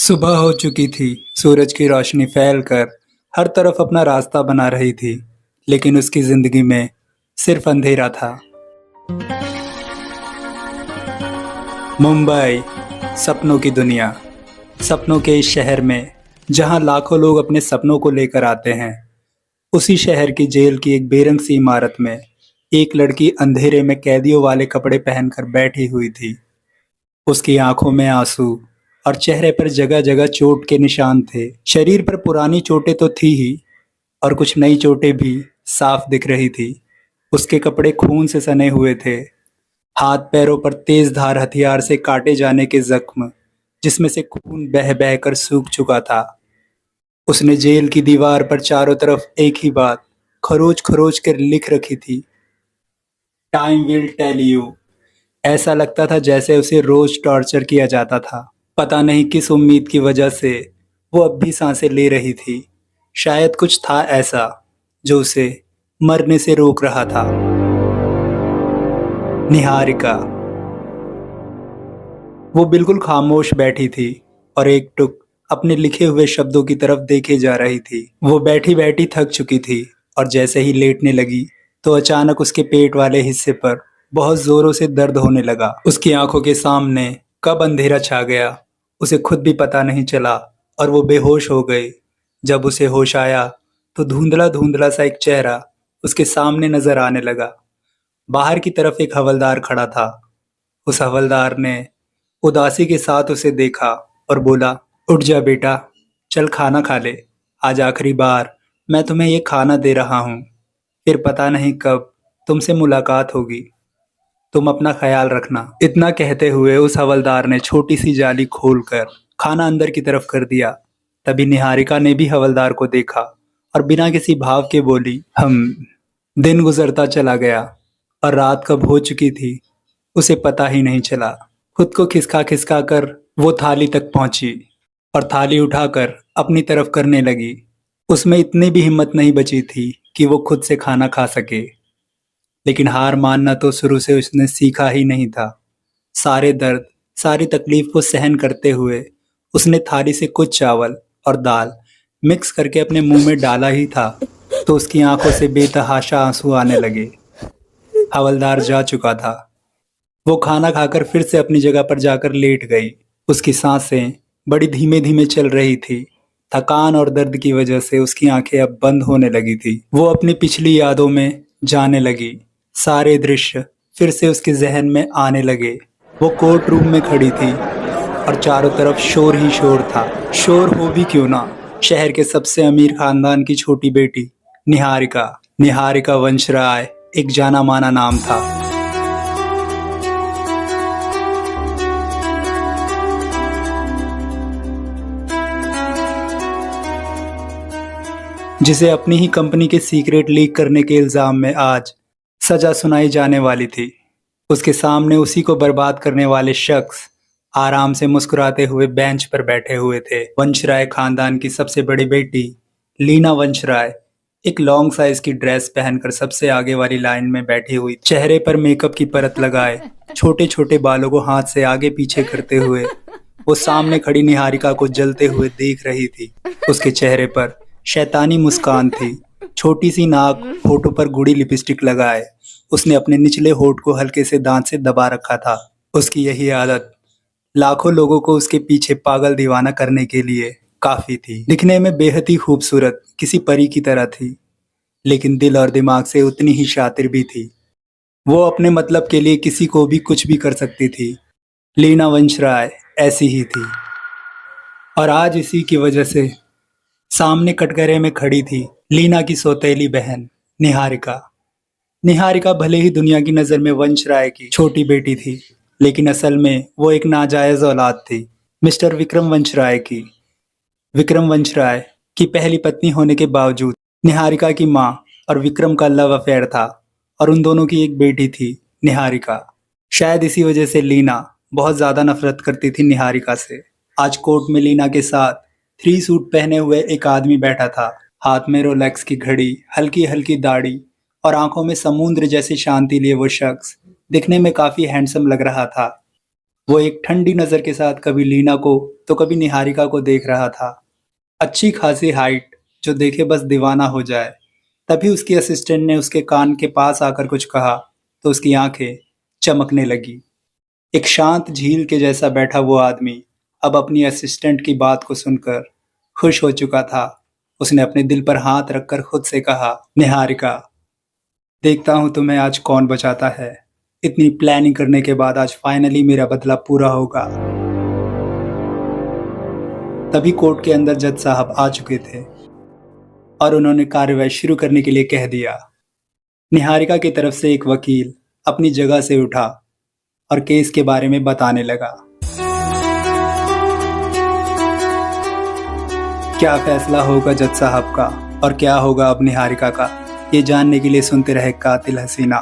सुबह हो चुकी थी। सूरज की रोशनी फैलकर हर तरफ अपना रास्ता बना रही थी, लेकिन उसकी जिंदगी में सिर्फ अंधेरा था। मुंबई, सपनों की दुनिया। सपनों के इस शहर में जहां लाखों लोग अपने सपनों को लेकर आते हैं, उसी शहर की जेल की एक बेरंग सी इमारत में एक लड़की अंधेरे में कैदियों वाले कपड़े पहनकर बैठी हुई थी। उसकी आंखों में आंसू और चेहरे पर जगह जगह चोट के निशान थे। शरीर पर पुरानी चोटें तो थी ही, और कुछ नई चोटें भी साफ दिख रही थी। उसके कपड़े खून से सने हुए थे। हाथ पैरों पर तेज धार हथियार से काटे जाने के जख्म, जिसमें से खून बह बह कर सूख चुका था। उसने जेल की दीवार पर चारों तरफ एक ही बात खरोच खरोच कर लिख रखी थी, टाइम विल टेल यू। ऐसा लगता था जैसे उसे रोज टॉर्चर किया जाता था। पता नहीं किस उम्मीद की वजह से वो अब भी सांसें ले रही थी। शायद कुछ था ऐसा जो उसे मरने से रोक रहा था। निहारिका। वो बिल्कुल खामोश बैठी थी और एकटुक अपने लिखे हुए शब्दों की तरफ देखे जा रही थी। वो बैठी बैठी थक चुकी थी और जैसे ही लेटने लगी तो अचानक उसके पेट वाले हिस्से पर बहुत जोरों से दर्द होने लगा। उसकी आंखों के सामने कब अंधेरा छा गया उसे खुद भी पता नहीं चला और वो बेहोश हो गई। जब उसे होश आया तो धुंधला धुंधला सा एक चेहरा उसके सामने नजर आने लगा। बाहर की तरफ एक हवलदार खड़ा था। उस हवलदार ने उदासी के साथ उसे देखा और बोला, उठ जा बेटा, चल खाना खा ले। आज आखिरी बार मैं तुम्हें ये खाना दे रहा हूँ, फिर पता नहीं कब तुमसे मुलाकात होगी। तुम अपना ख्याल रखना। इतना कहते हुए उस हवलदार ने छोटी सी जाली खोलकर खाना अंदर की तरफ कर दिया। तभी निहारिका ने भी हवलदार को देखा और बिना किसी भाव के बोली, हम। दिन गुजरता चला गया और रात कब हो चुकी थी उसे पता ही नहीं चला। खुद को खिसका खिसका कर वो थाली तक पहुंची और थाली उठाकर अपनी तरफ करने लगी। उसमें इतनी भी हिम्मत नहीं बची थी कि वो खुद से खाना खा सके, लेकिन हार मानना तो शुरू से उसने सीखा ही नहीं था। सारे दर्द, सारी तकलीफ को सहन करते हुए उसने थाली से कुछ चावल और दाल मिक्स करके अपने मुंह में डाला ही था तो उसकी आंखों से बेतहाशा आंसू आने लगे। हवलदार जा चुका था। वो खाना खाकर फिर से अपनी जगह पर जाकर लेट गई। उसकी सांसें बड़ी धीमे धीमे चल रही थी। थकान और दर्द की वजह से उसकी आंखें अब बंद होने लगी थी। वो अपनी पिछली यादों में जाने लगी। सारे दृश्य फिर से उसके जहन में आने लगे। वो कोर्ट रूम में खड़ी थी और चारों तरफ शोर ही शोर था। शोर हो भी क्यों ना, शहर के सबसे अमीर खानदान की छोटी बेटी निहारिका, निहारिका वंशराय एक जाना माना नाम था। जिसे अपनी ही कंपनी के सीक्रेट लीक करने के इल्जाम में आज सजा सुनाई जाने वाली थी। उसके सामने उसी को बर्बाद करने वाले शख्स आराम से मुस्कुराते हुए बेंच पर बैठे हुए थे। वंशराय खानदान की सबसे बड़ी बेटी लीना वंशराय एक लॉन्ग साइज की ड्रेस पहनकर सबसे आगे वाली लाइन में बैठी हुई, चेहरे पर मेकअप की परत लगाए, छोटे छोटे बालों को हाथ से आगे पीछे करते हुए वो सामने खड़ी निहारिका को जलते हुए देख रही थी। उसके चेहरे पर शैतानी मुस्कान थी। छोटी सी नाक, होठों पर गूढ़ी लिपस्टिक लगाए उसने अपने निचले होठ को हल्के से दांत से दबा रखा था। उसकी यही आदत लाखों लोगों को उसके पीछे पागल दीवाना करने के लिए काफी थी। दिखने में बेहद ही खूबसूरत, किसी परी की तरह थी, लेकिन दिल और दिमाग से उतनी ही शातिर भी थी। वो अपने मतलब के लिए किसी को भी कुछ भी कर सकती थी। लीना वंशराय ऐसी ही थी और आज इसी की वजह से सामने कटघरे में खड़ी थी लीना की सौतेली बहन निहारिका। निहारिका भले ही दुनिया की नज़र में वंशराय की छोटी बेटी थी, लेकिन असल में वो एक नाजायज औलाद थी मिस्टर विक्रम वंशराय की। विक्रम वंशराय की पहली पत्नी होने के बावजूद निहारिका की माँ और विक्रम का लव अफेयर था और उन दोनों की एक बेटी थी निहारिका। शायद इसी वजह से लीना बहुत ज़्यादा नफरत करती थी निहारिका से। आज कोर्ट में लीना के साथ 3 सूट पहने हुए एक आदमी बैठा था। हाथ में रोलेक्स की घड़ी, हल्की हल्की दाढ़ी और आंखों में समुद्र जैसी शांति लिए वो शख्स दिखने में काफी हैंडसम लग रहा था। वो एक ठंडी नज़र के साथ कभी लीना को तो कभी निहारिका को देख रहा था। अच्छी खासी हाइट, जो देखे बस दीवाना हो जाए। तभी उसकी असिस्टेंट ने उसके कान के पास आकर कुछ कहा तो उसकी आंखें चमकने लगी। एक शांत झील के जैसा बैठा वो आदमी अब अपनी असिस्टेंट की बात को सुनकर खुश हो चुका था। उसने अपने दिल पर हाथ रखकर खुद से कहा, निहारिका, देखता हूँ तुम्हें आज कौन बचाता है। इतनी प्लानिंग करने के बाद आज फाइनली मेरा बदला पूरा होगा। तभी कोर्ट के अंदर जज साहब आ चुके थे और उन्होंने कार्रवाई शुरू करने के लिए कह दिया। निहारिका की तरफ से एक वकील अपनी जगह से उठा और केस के बारे में बताने लगा। क्या फैसला होगा जज साहब का और क्या होगा अब निहारिका का, ये जानने के लिए सुनते रहे कातिल हसीना।